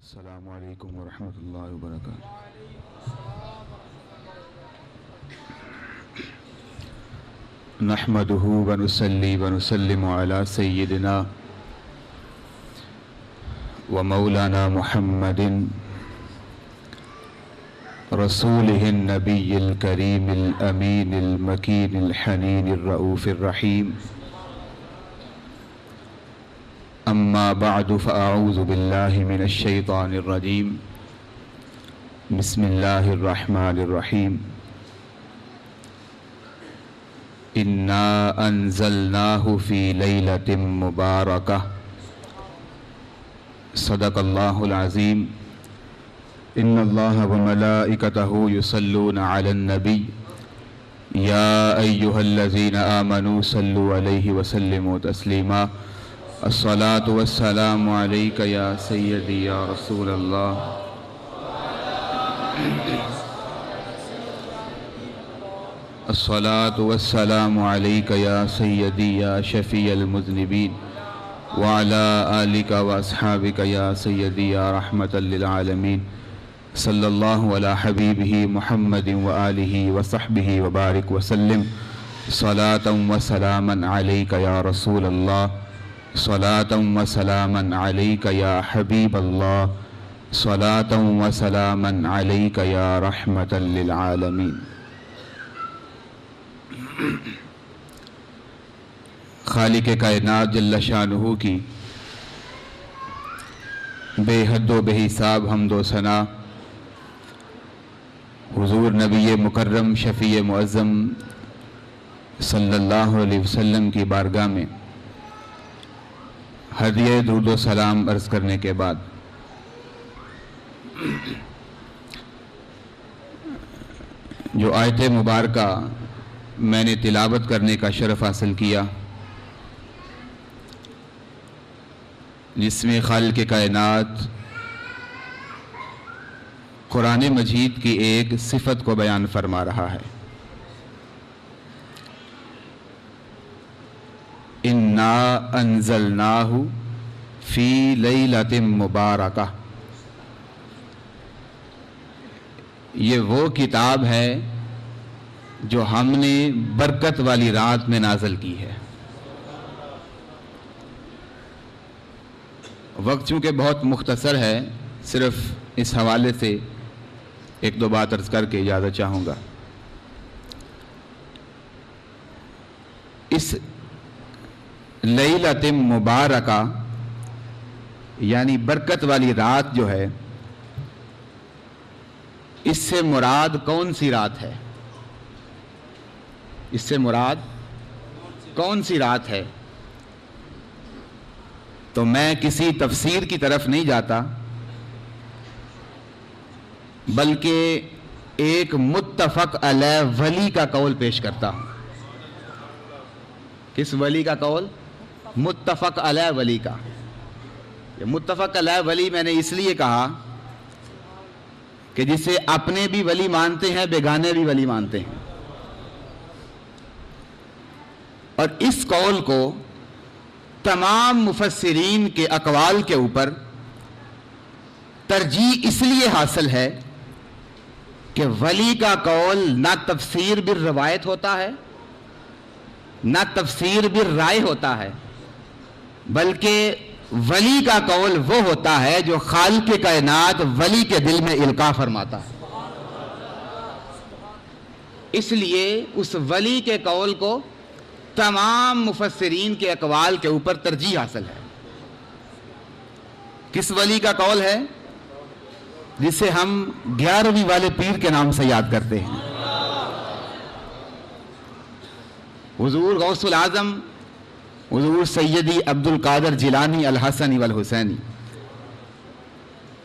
السلام علیکم ورحمۃ اللہ وبرکاتہ۔ نحمده ونصلي ونسلم على سيدنا ومولانا محمد رسوله النبي الكريم الأمين المكين الحنين الرؤوف الرحيم، أما بعد فأعوذ بالله من الشيطان الرجيم، بسم الله الرحمن الرحيم، إنا أنزلناه في ليلة مباركة، صدق الله العظيم۔ إن الله وملائكته يصلون على النبي، يا أيها الذين آمنوا صلوا عليه وسلموا تسليما۔ الصلاة والسلام عليك يا سيدي يا رسول الله، الصلاة والسلام عليك يا سيدي يا شفيع المذنبين، وعلى آلك وأصحابك يا سيدي يا رحمة للعالمين، صلى الله على حبيبه محمد وآله وصحبه وبارك وسلم، صلاة وسلاما عليك يا رسول الله، صلاة وسلاما عليك يا حبيب الله، صلاة وسلاما عليك يا رحمة للعالمين۔ خالق کائنات جل شانہ کی بے حد و بے حساب حمد و ثنا حضور نبی مکرم شفیع معظم صلی اللہ علیہ وسلم کی بارگاہ میں ہدیہ درود و سلام عرض کرنے کے بعد جو آیت مبارکہ میں نے تلاوت کرنے کا شرف حاصل کیا، جس میں خالق کائنات قرآن مجید کی ایک صفت کو بیان فرما رہا ہے، اِنَّا أَنزَلْنَاهُ فِي لَيْلَةٍ مُبَارَكَةٍ۔ یہ وہ کتاب ہے جو ہم نے برکت والی رات میں نازل کی ہے۔ وقت چونکہ بہت مختصر ہے، صرف اس حوالے سے ایک دو بات عرض کر کے اجازت چاہوں گا۔ اس لیلۃ مبارکہ یعنی برکت والی رات جو ہے، اس سے مراد کون سی رات ہے؟ اس سے مراد کون سی رات ہے؟ تو میں کسی تفسیر کی طرف نہیں جاتا، بلکہ ایک متفق علیہ ولی کا قول پیش کرتا ہوں۔ کس ولی کا قول؟ متفق علیہ ولی کا۔ یہ متفق علیہ ولی میں نے اس لیے کہا کہ جسے اپنے بھی ولی مانتے ہیں، بیگانے بھی ولی مانتے ہیں، اور اس قول کو تمام مفسرین کے اقوال کے اوپر ترجیح اس لیے حاصل ہے کہ ولی کا قول نہ تفسیر بالروایت ہوتا ہے، نہ تفسیر بالرائے ہوتا ہے، بلکہ ولی کا قول وہ ہوتا ہے جو خالق کائنات ولی کے دل میں القاء فرماتا ہے۔ اس لیے اس ولی کے قول کو تمام مفسرین کے اقوال کے اوپر ترجیح حاصل ہے۔ کس ولی کا قول ہے؟ جسے ہم 11ویں والے پیر کے نام سے یاد کرتے ہیں، حضور غوث العظم حضور سیدی عبد القادر جیلانی الحسنی والحسینی۔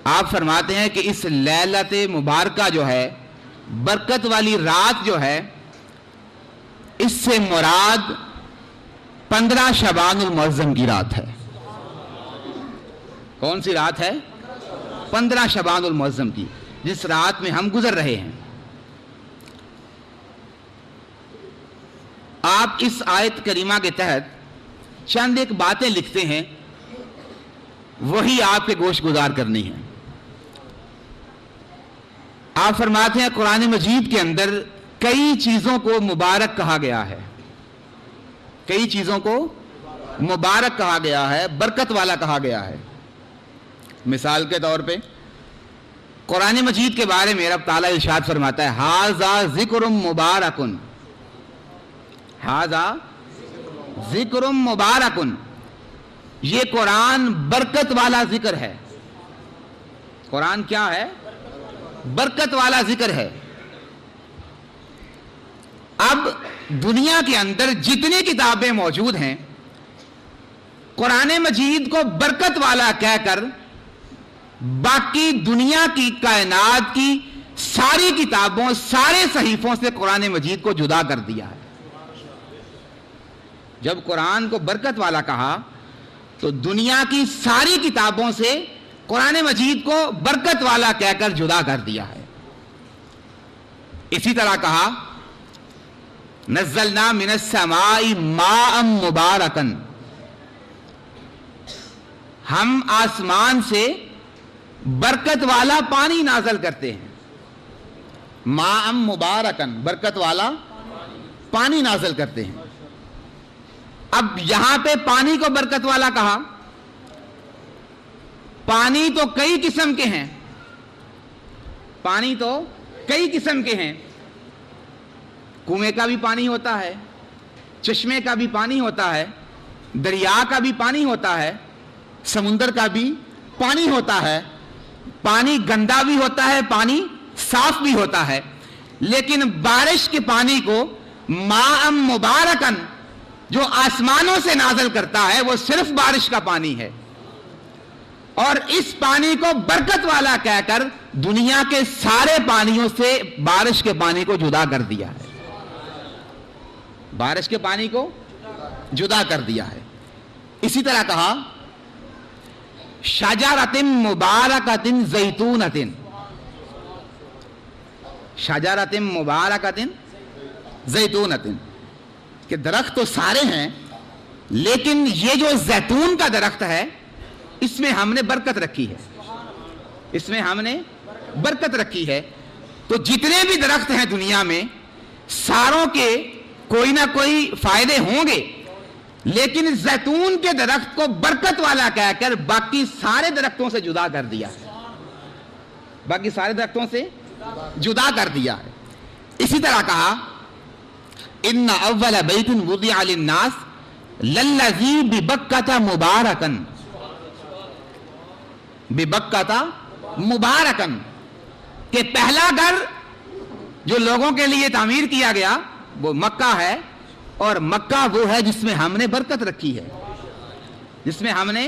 آپ فرماتے ہیں کہ اس لیلۃ مبارکہ جو ہے، برکت والی رات جو ہے، اس سے مراد 15 شعبان المعظم کی رات ہے۔ کون سی رات ہے؟ 15 شعبان المعظم کی، جس رات میں ہم گزر رہے ہیں۔ آپ اس آیت کریمہ کے تحت چند ایک باتیں لکھتے ہیں، وہی آپ کے گوش گزار کرنی ہے۔ آپ فرماتے ہیں قرآن مجید کے اندر کئی چیزوں کو مبارک کہا گیا ہے، کئی چیزوں کو مبارک کہا گیا ہے، برکت والا کہا گیا ہے۔ مثال کے طور پہ قرآن مجید کے بارے میں رب تعالیٰ ارشاد فرماتا ہے ھذا ذکر مبارک، ھذا ذکر مبارک، یہ قرآن برکت والا ذکر ہے۔ قرآن کیا ہے؟ برکت والا ذکر ہے۔ اب دنیا کے اندر جتنی کتابیں موجود ہیں قرآن مجید کو برکت والا کہہ کر باقی دنیا کی کائنات کی ساری کتابوں سارے صحیفوں سے قرآن مجید کو جدا کر دیا ہے۔ جب قرآن کو برکت والا کہا تو دنیا کی ساری کتابوں سے قرآن مجید کو برکت والا کہہ کر جدا کر دیا ہے۔ اسی طرح کہا نزلنا من السماء ماء مبارکا، ہم آسمان سے برکت والا پانی نازل کرتے ہیں۔ ماء مبارکا، برکت والا پانی نازل کرتے ہیں۔ اب یہاں پہ پانی کو برکت والا کہا، پانی تو کئی قسم کے ہیں، پانی تو کئی قسم کے ہیں، کنویں کا بھی پانی ہوتا ہے، چشمے کا بھی پانی ہوتا ہے، دریا کا بھی پانی ہوتا ہے، سمندر کا بھی پانی ہوتا ہے، پانی گندا بھی ہوتا ہے، پانی صاف بھی ہوتا ہے، لیکن بارش کے پانی کو ماء مبارکن جو آسمانوں سے نازل کرتا ہے وہ صرف بارش کا پانی ہے، اور اس پانی کو برکت والا کہہ کر دنیا کے سارے پانیوں سے بارش کے پانی کو جدا کر دیا ہے، بارش کے پانی کو جدا کر دیا ہے۔ اسی طرح کہا شجرۃ مبارکۃ زیتونۃ، شجرۃ مبارکۃ زیتونۃ، کہ درخت تو سارے ہیں لیکن یہ جو زیتون کا درخت ہے اس میں ہم نے برکت رکھی ہے، اس میں ہم نے برکت رکھی ہے۔ تو جتنے بھی درخت ہیں دنیا میں ساروں کے کوئی نہ کوئی فائدے ہوں گے، لیکن زیتون کے درخت کو برکت والا کہہ کر باقی سارے درختوں سے جدا کر دیا ہے، باقی سارے درختوں سے جدا کر دیا ہے۔ اسی طرح کہا ان اول بیت وضع للناس للذی ببکۃ مبارکا، ببکۃ مبارکا، کہ پہلا گھر جو لوگوں کے لیے تعمیر کیا گیا وہ مکہ ہے، اور مکہ وہ ہے جس میں ہم نے برکت رکھی ہے، جس میں ہم نے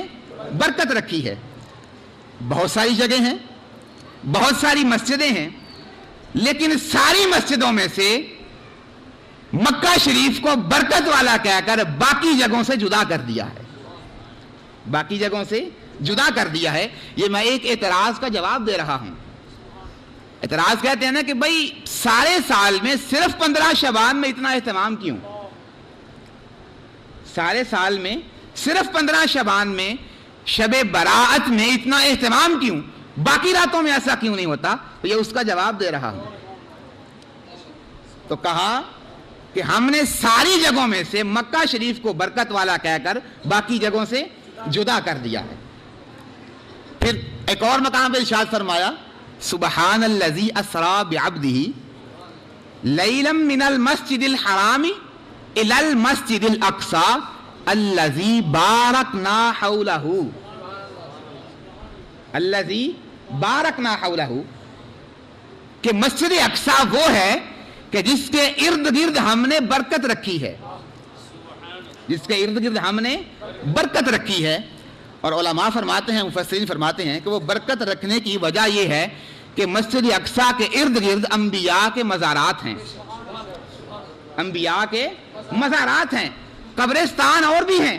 برکت رکھی ہے۔ بہت ساری جگہیں ہیں، بہت ساری مسجدیں ہیں، لیکن ساری مسجدوں میں سے مکہ شریف کو برکت والا کہہ کر باقی جگہوں سے جدا کر دیا ہے، باقی جگہوں سے جدا کر دیا ہے۔ یہ میں ایک اعتراض کا جواب دے رہا ہوں۔ اعتراض کہتے ہیں نا کہ بھئی سارے سال میں صرف 15 شعبان میں اتنا اہتمام کیوں؟ سارے سال میں صرف 15 شعبان میں شب برات میں اتنا اہتمام کیوں؟ باقی راتوں میں ایسا کیوں نہیں ہوتا؟ تو یہ اس کا جواب دے رہا ہوں۔ تو کہا کہ ہم نے ساری جگہوں میں سے مکہ شریف کو برکت والا کہہ کر باقی جگہوں سے جدا کر دیا ہے۔ پھر ایک اور مقام پہ ارشاد فرمایا سبحان الذی اسری بعبدہ لیلا من المسجد الحرام الی المسجد الاقصی الذی بارکنا حولہ، الذی بارکنا حولہ، کہ مسجد اقصی وہ ہے کہ جس کے ارد گرد ہم نے برکت رکھی ہے، جس کے ارد گرد ہم نے برکت رکھی ہے۔ اور علماء فرماتے ہیں، مفسرین فرماتے ہیں کہ وہ برکت رکھنے کی وجہ یہ ہے کہ مسجد اقصی کے ارد گرد انبیاء کے مزارات ہیں، انبیاء کے مزارات ہیں، قبرستان اور بھی ہیں،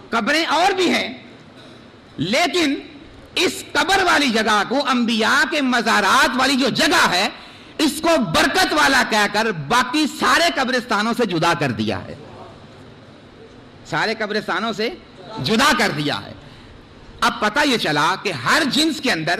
قبریں اور بھی ہیں، لیکن اس قبر والی جگہ کو، انبیاء کے مزارات والی جو جگہ ہے، اس کو برکت والا کہہ کر باقی سارے قبرستانوں سے جدا کر دیا ہے، سارے قبرستانوں سے جدا کر دیا ہے۔ اب پتہ یہ چلا کہ ہر جنس کے اندر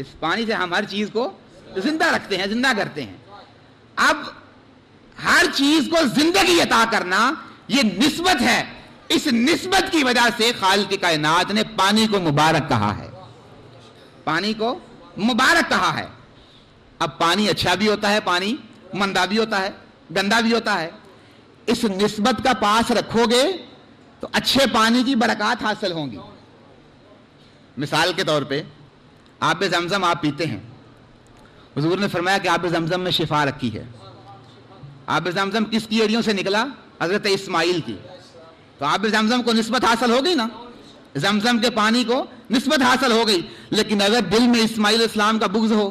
اس پانی سے ہم ہر چیز کو زندہ رکھتے ہیں، زندہ کرتے ہیں۔ اب ہر چیز کو زندگی عطا کرنا یہ نسبت ہے، اس نسبت کی وجہ سے خالق کائنات نے پانی کو مبارک کہا ہے، پانی کو مبارک کہا ہے۔ اب پانی اچھا بھی ہوتا ہے، پانی مندہ بھی ہوتا ہے، گندا بھی ہوتا ہے، اس نسبت کا پاس رکھو گے تو اچھے پانی کی برکات حاصل ہوں گی۔ مثال کے طور پہ آب زمزم آپ پیتے ہیں، حضور نے فرمایا کہ آب زمزم میں شفا رکھی ہے۔ آب زمزم کس کی ایڑیوں سے نکلا؟ حضرت اسماعیل کی۔ تو آب زمزم کو نسبت حاصل ہو گئی نا، زمزم کے پانی کو نسبت حاصل ہو گئی، لیکن اگر دل میں اسماعیل اسلام کا بغض ہو،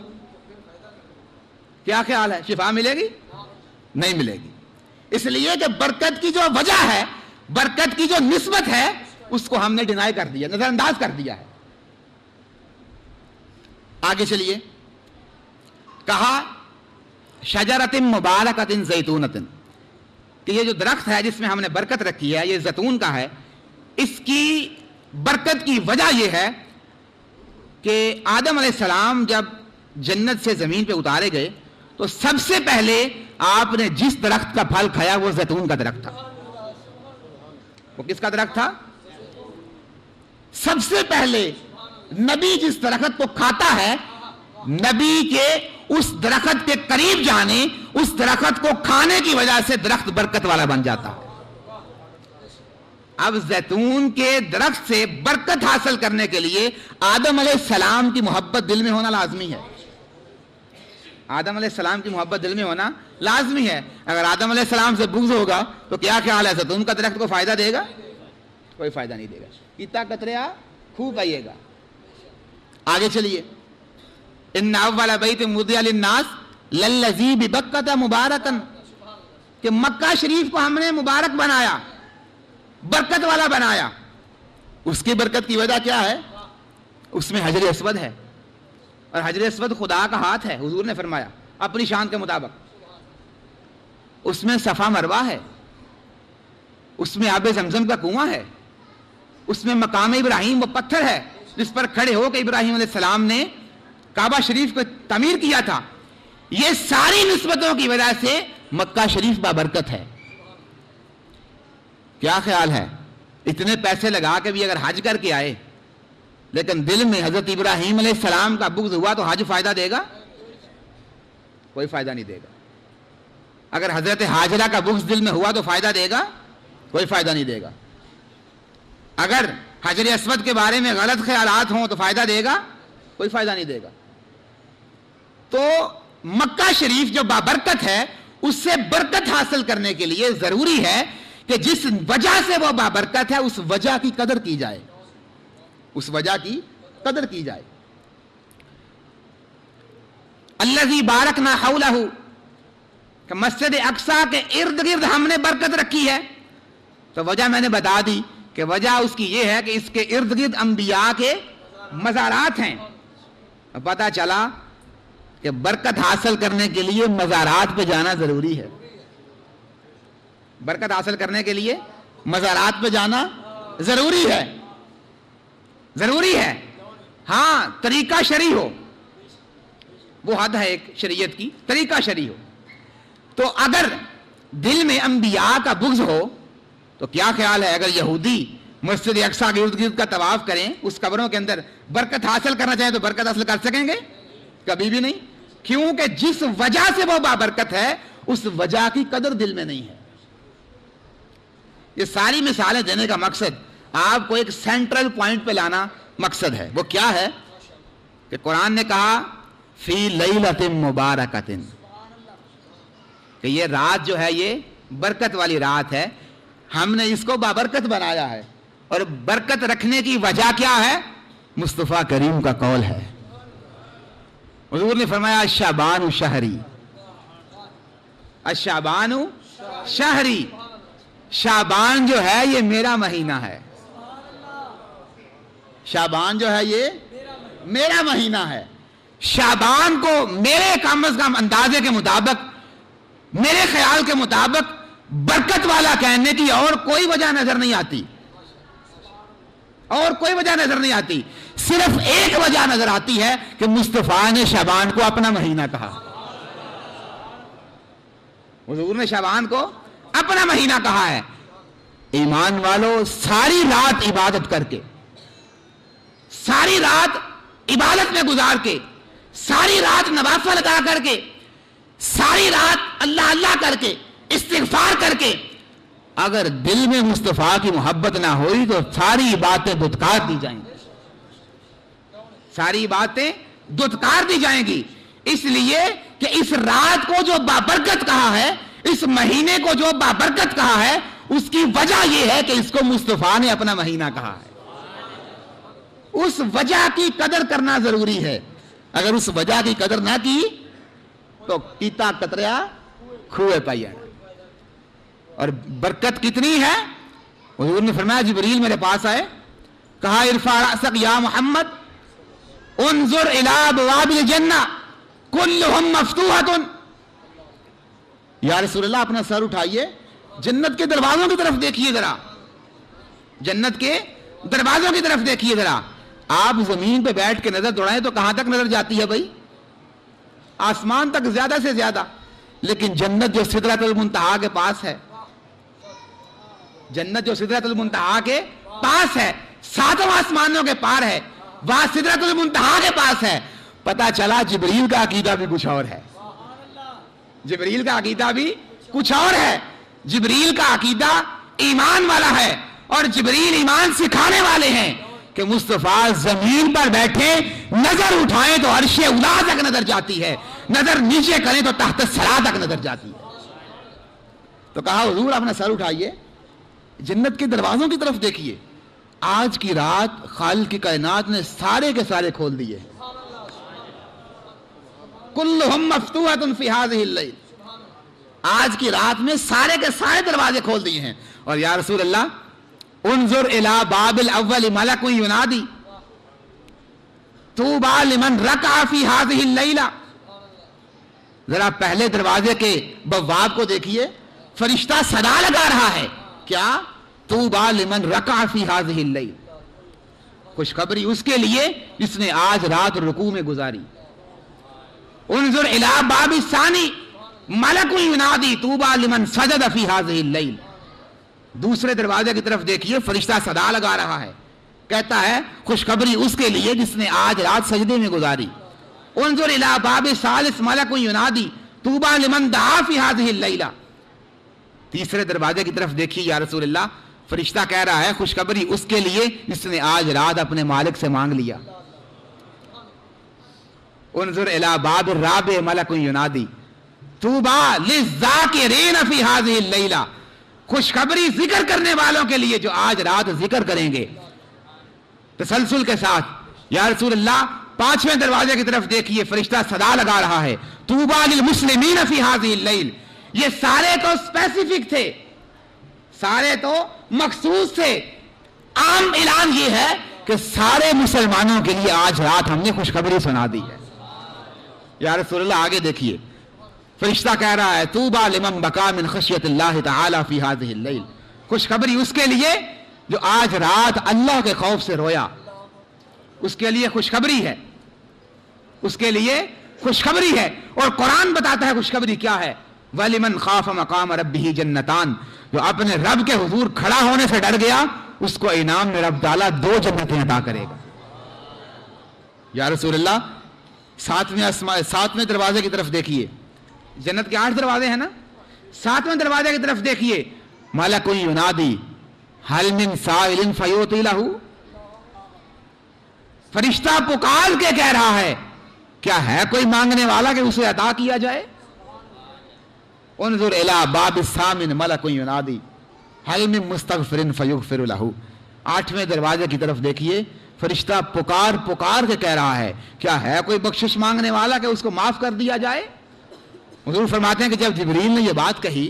کیا خیال ہے؟ شفا ملے گی؟ نہیں ملے گی۔ اس لیے کہ برکت کی جو وجہ ہے، برکت کی جو نسبت ہے، اس کو ہم نے ڈینائی کر دیا، نظر انداز کر دیا ہے۔ آگے چلیے، کہا شجرۃ مبارکۃ زیتونۃ، کہ یہ جو درخت ہے جس میں ہم نے برکت رکھی ہے، یہ زیتون کا ہے۔ اس کی برکت کی وجہ یہ ہے کہ آدم علیہ السلام جب جنت سے زمین پہ اتارے گئے تو سب سے پہلے آپ نے جس درخت کا پھل کھایا وہ زیتون کا درخت تھا۔ وہ کس کا درخت تھا؟ سب سے پہلے نبی جس درخت کو کھاتا ہے، نبی کے اس درخت کے قریب جانے، اس درخت کو کھانے کی وجہ سے درخت برکت والا بن جاتا ہے۔ اب زیتون کے درخت سے برکت حاصل کرنے کے لیے آدم علیہ السلام کی محبت دل میں ہونا لازمی ہے۔ آدم علیہ السلام کی محبت دل میں ہونا لازمی ہے۔ اگر آدم علیہ السلام سے بغض ہوگا تو کیا خیال ہے؟ زیتون کا درخت کو فائدہ دے گا؟ کوئی فائدہ نہیں دے گا۔ اتا قطرہ خوب آئیے گا۔ آگے چلیے، ان اول بیت وضع للناس للذی ببکۃ مبارکا، کہ مکہ شریف کو ہم نے مبارک بنایا، برکت والا بنایا۔ اس کی برکت کی وجہ کیا ہے؟ اس میں حجر اسود ہے، اور حجر اسود خدا کا ہاتھ ہے، حضور نے فرمایا اپنی شان کے مطابق۔ اس میں صفا مروہ ہے، اس میں آب زمزم کا کنواں ہے، اس میں مقام ابراہیم وہ پتھر ہے جس پر کھڑے ہو کے ابراہیم علیہ السلام نے کعبہ شریف کو تعمیر کیا تھا۔ یہ ساری نسبتوں کی وجہ سے مکہ شریف بابرکت ہے۔ کیا خیال ہے؟ اتنے پیسے لگا کے بھی اگر حج کر کے آئے لیکن دل میں حضرت ابراہیم علیہ السلام کا بغض ہوا تو حج فائدہ دے گا؟ کوئی فائدہ نہیں دے گا۔ اگر حضرت حاجرہ کا بغض دل میں ہوا تو فائدہ دے گا؟ کوئی فائدہ نہیں دے گا۔ اگر حجر اسود کے بارے میں غلط خیالات ہوں تو فائدہ دے گا؟ کوئی فائدہ نہیں دے گا۔ تو مکہ شریف جو بابرکت ہے، اس سے برکت حاصل کرنے کے لیے ضروری ہے کہ جس وجہ سے وہ بابرکت ہے اس وجہ کی قدر کی جائے، اس وجہ کی قدر کی جائے۔ الذی بارکنا حولہ، کہ مسجد اقصی کے ارد گرد ہم نے برکت رکھی ہے۔ تو وجہ میں نے بتا دی کہ وجہ اس کی یہ ہے کہ اس کے ارد گرد انبیاء کے مزارات ہیں۔ پتہ چلا کہ برکت حاصل کرنے کے لیے مزارات پہ جانا ضروری ہے۔ برکت حاصل کرنے کے لیے مزارات پہ جانا ضروری ہے، ضروری ہے۔ ہاں، طریقہ شرعی ہو، وہ حد ہے ایک شریعت کی، طریقہ شرعی ہو۔ تو اگر دل میں انبیاء کا بغض ہو تو کیا خیال ہے اگر یہودی مسجد اقصی کے ارد گرد کا طواف کریں، اس قبروں کے اندر برکت حاصل کرنا چاہیں تو برکت حاصل کر سکیں گے؟ کبھی بھی نہیں، کیونکہ جس وجہ سے وہ بابرکت ہے اس وجہ کی قدر دل میں نہیں ہے۔ یہ ساری مثالیں دینے کا مقصد آپ کو ایک سینٹرل پوائنٹ پہ لانا مقصد ہے۔ وہ کیا ہے کہ قرآن نے کہا فی لیلۃ مبارکۃ، کہ یہ رات جو ہے یہ برکت والی رات ہے، ہم نے اس کو بابرکت بنایا ہے۔ اور برکت رکھنے کی وجہ کیا ہے؟ مصطفیٰ کریم کا قول ہے۔ حضور نے فرمایا الشعبان شہری، الشعبان شہری، شعبان جو ہے یہ میرا مہینہ ہے، شعبان جو ہے یہ میرا مہینہ ہے۔ شعبان کو میرے کم از کم اندازے کے مطابق، میرے خیال کے مطابق برکت والا کہنے کی اور کوئی وجہ نظر نہیں آتی۔ اور کوئی وجہ نظر نہیں آتی. صرف ایک وجہ نظر آتی ہے کہ مصطفیٰ نے شعبان کو اپنا مہینہ کہا. حضور نے شعبان کو اپنا مہینہ کہا ہے. ایمان والو، ساری رات عبادت کر کے، ساری رات عبادت میں گزار کے، ساری رات نوافل ادا کر کے، ساری رات اللہ اللہ کر کے، استغفار کر کے، اگر دل میں مصطفیٰ کی محبت نہ ہوئی تو ساری باتیں دھتکار دی جائیں گی. ساری باتیں دھتکار دی جائیں گی. اس لیے کہ اس رات کو جو بابرکت کہا ہے، اس مہینے کو جو بابرکت کہا ہے، اس کی وجہ یہ ہے کہ اس کو مصطفیٰ نے اپنا مہینہ کہا ہے. اس وجہ کی قدر کرنا ضروری ہے. اگر اس وجہ کی قدر نہ کی تو کیتا کتریا کھوئے پایا. اور برکت کتنی ہے. حضور نے فرمایا جبریل میرے پاس آئے، کہا ارفع رأسک یا محمد انظر الی ابواب الجنہ کلہم مفتوحۃ. یا رسول اللہ اپنا سر اٹھائیے، جنت کے دروازوں کی طرف دیکھیے ذرا، جنت کے دروازوں کی طرف دیکھیے ذرا. آپ زمین پہ بیٹھ کے نظر دوڑائیں تو کہاں تک نظر جاتی ہے بھائی؟ آسمان تک زیادہ سے زیادہ. لیکن جنت جو سدرۃ المنتہا کے پاس ہے، جنت جو سدرۃ المنتہا کے پاس ہے، ساتوں آسمانوں کے پار ہے، وہاں سدرۃ المنتہا کے پاس ہے. پتا چلا جبریل کا عقیدہ بھی کچھ اور ہے. جبریل کا عقیدہ بھی کچھ اور ہے. جبریل کا عقیدہ ایمان والا ہے، اور جبریل ایمان سکھانے والے ہیں کہ مصطفیٰ زمین پر بیٹھے نظر اٹھائیں تو عرش اولا تک نظر جاتی ہے، نظر نیچے کریں تو تحت الثری تک نظر جاتی ہے. تو کہا حضور اپنا سر اٹھائیے، جنت کے دروازوں کی طرف دیکھیے. آج کی رات خالق کی کائنات نے سارے کے سارے کھول دیے. کلہم مفتوحۃ فی ہذہ اللیل. آج کی رات میں سارے کے سارے دروازے کھول دیے ہیں. اور یا رسول اللہ انظر الی باب الاول ملک ینادی طوبی لمن رکع فی ہذہ اللیلہ. ذرا پہلے دروازے کے بواب کو دیکھیے، فرشتہ صدا لگا رہا ہے. کیا؟ طوبی لمن رکع فی ہذہ اللیل. خوشخبری اس کے لیے جس نے آج رات رکوع میں گزاری. انظر الی باب الثانی ملک ینادی طوبی لمن سجد فی ہذہ اللیل. دوسرے دروازے کی طرف دیکھیے، فرشتہ صدا لگا رہا ہے، کہتا ہے خوشخبری اس کے لیے جس نے آج رات سجدے میں گزاری. انظر الی باب الثالث ملک ینادی طوبی لمن دعا فی ہذہ اللیلہ. تیسرے دروازے کی طرف دیکھیے یا رسول اللہ، فرشتہ کہہ رہا ہے خوشخبری اس کے لیے جس نے آج رات اپنے مالک سے مانگ لیا. انظر الی باب الرابع ملک ینادی طوبی للذاکرین فی ہذہ اللیلہ. خوشخبری ذکر کرنے والوں کے لیے جو آج رات ذکر کریں گے. تسلسل کے ساتھ یا رسول اللہ پانچویں دروازے کی طرف دیکھیے، فرشتہ صدا لگا رہا ہے طوبی للمسلمین فی ہذہ اللیل. یہ سارے تو اسپیسیفک تھے، سارے تو مخصوص تھے. عام اعلان یہ ہے کہ سارے مسلمانوں کے لیے آج رات ہم نے خوشخبری سنا دی ہے. یا رسول اللہ آگے دیکھیے، فرشتہ کہہ رہا ہے طوبی لمن بکا من خشیت اللہ تعالی فی ہذہ اللیل. خوشخبری اس کے لیے جو آج رات اللہ کے خوف سے رویا، اس کے لیے خوشخبری ہے، اس کے لیے خوشخبری ہے. اور قرآن بتاتا ہے خوشخبری کیا ہے. وَلِمَنْ خَافَ مَقَامَ رَبِّهِ جَنَّتَانِ. جو اپنے رب کے حضور کھڑا ہونے سے ڈر گیا، اس کو انعام میں رب تعالیٰ 2 جنتیں عطا کرے گا. یا رسول اللہ ساتویں دروازے کی طرف دیکھیے. جنت کے 8 دروازے ہیں نا، 7ویں دروازے کی طرف دیکھیے، ملک ینادی هل من سائل فیعطی لہ. فرشتہ پکار کے کہہ رہا ہے کیا ہے کوئی مانگنے والا کہ اسے عطا کیا جائے. انظر الی باب الثامن ملک ینادی هل من مستغفر فیغفر لہ. 8ویں دروازے کی طرف دیکھیے، فرشتہ پکار کے کہہ رہا ہے کیا ہے کوئی بخشش مانگنے والا کہ اس کو معاف کر دیا جائے. حضور فرماتے ہیں کہ جب جبریل نے یہ بات کہی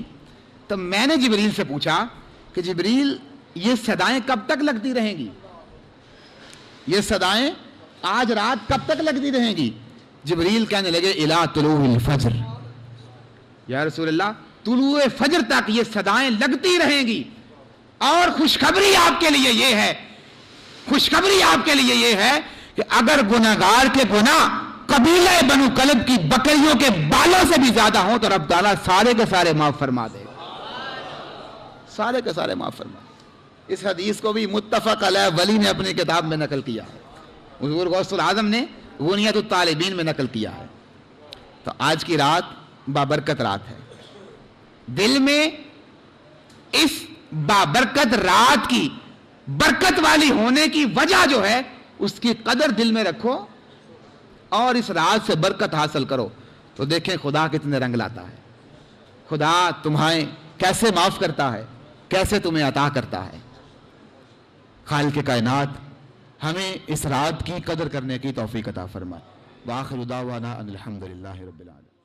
تو میں نے جبریل سے پوچھا کہ جبریل یہ صدائیں کب تک لگتی رہیں گی، یہ صدائیں آج رات کب تک لگتی رہیں گی. جبریل کہنے لگے الی طلوع الفجر. یا رسول اللہ طلوع فجر تک یہ صدائیں لگتی رہیں گی. اور خوشخبری آپ کے لیے یہ ہے خوشخبری آپ کے لیے یہ ہے کہ اگر گناہگار کے گناہ قبیلہ بنو کلب کی بکریوں کے بالوں سے بھی زیادہ ہوں تو رب تعالیٰ سارے کے سارے معاف فرما دے گا، سارے کے سارے معاف فرما دے۔ اس حدیث کو بھی متفق علیہ ولی نے اپنی کتاب میں نقل کیا ہے، حضور غوث العظم نے غنیت الطالبین میں نقل کیا ہے۔ تو آج کی رات بابرکت رات ہے، دل میں اس بابرکت رات کی برکت والی ہونے کی وجہ جو ہے اس کی قدر دل میں رکھو اور اس رات سے برکت حاصل کرو، تو دیکھیں خدا کتنے رنگ لاتا ہے، خدا تمہیں کیسے معاف کرتا ہے، کیسے تمہیں عطا کرتا ہے۔ خالق کائنات ہمیں اس رات کی قدر کرنے کی توفیق عطا فرمائے۔ وآخر دعوانا ان الحمدللہ رب العالمین۔